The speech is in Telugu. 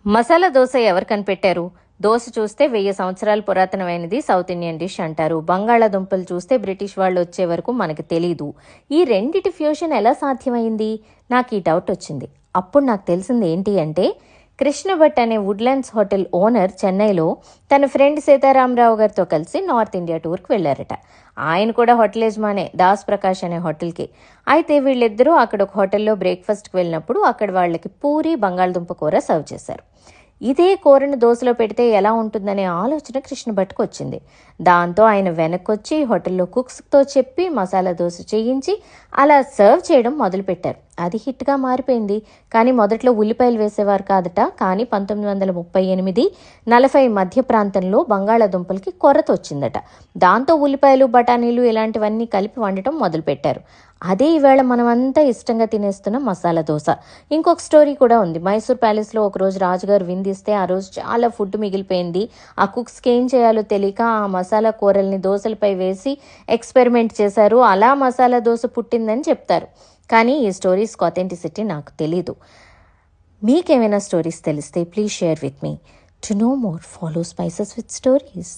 మసాలా దోశ ఎవరు కనిపెట్టారు? దోశ చూస్తే 1000 సంవత్సరాల పురాతనమైనది సౌత్ ఇండియన్ డిష్ అంటారు. బంగాళాదుంపలు చూస్తే బ్రిటిష్ వాళ్ళు వచ్చే వరకు మనకు తెలీదు. ఈ రెండిటి ఫ్యూషన్ ఎలా సాధ్యమైంది? నాకు ఈ డౌట్ వచ్చింది. అప్పుడు నాకు తెలిసింది ఏంటి అంటే, కృష్ణ భట్ అనే వుడ్లాండ్స్ హోటల్ ఓనర్ చెన్నైలో తన ఫ్రెండ్ సీతారామరావు గారితో కలిసి నార్త్ ఇండియా టూర్కి వెళ్లారట. ఆయన కూడా హోటల్ యజమానే, దాస్ ప్రకాష్ అనే హోటల్కి. అయితే వీళ్ళిద్దరూ అక్కడ ఒక హోటల్లో బ్రేక్ఫాస్ట్కి వెళ్ళినప్పుడు అక్కడ వాళ్ళకి పూరి బంగాళదుంప కూర సర్వ్ చేశారు. ఇదే కూరను దోశలో పెడితే ఎలా ఉంటుందనే ఆలోచన కృష్ణ భట్కు వచ్చింది. దాంతో ఆయన వెనక్కొచ్చి హోటల్లో కుక్స్తో చెప్పి మసాలా దోశ చేయించి అలా సర్వ్ చేయడం మొదలుపెట్టారు. అది హిట్గా మారిపోయింది. కానీ మొదట్లో ఉల్లిపాయలు వేసేవారు కాదట. కానీ 1938-40 మధ్య ప్రాంతంలో బంగాళాదుంపలకి కొరత వచ్చిందట. దాంతో ఉల్లిపాయలు, బఠానీలు ఇలాంటివన్నీ కలిపి వండటం మొదలుపెట్టారు. అదే ఈవేళ మనమంతా ఇష్టంగా తినేస్తున్న మసాలా దోశ. ఇంకొక స్టోరీ కూడా ఉంది. మైసూర్ ప్యాలెస్లో ఒకరోజు రాజుగారు విందిస్తే ఆ రోజు చాలా ఫుడ్ మిగిలిపోయింది. ఆ కుక్స్కి ఏం చేయాలో తెలియక ఆ మసాలా కూరల్ని దోశలపై వేసి ఎక్స్పెరిమెంట్ చేశారు. అలా మసాలా దోశ పుట్టిందని చెప్తారు. కానీ ఈ స్టోరీస్కి అథెంటిసిటీ నాకు తెలీదు. మీకేమైనా స్టోరీస్ తెలిస్తే please share with me. To know more, follow spices with stories.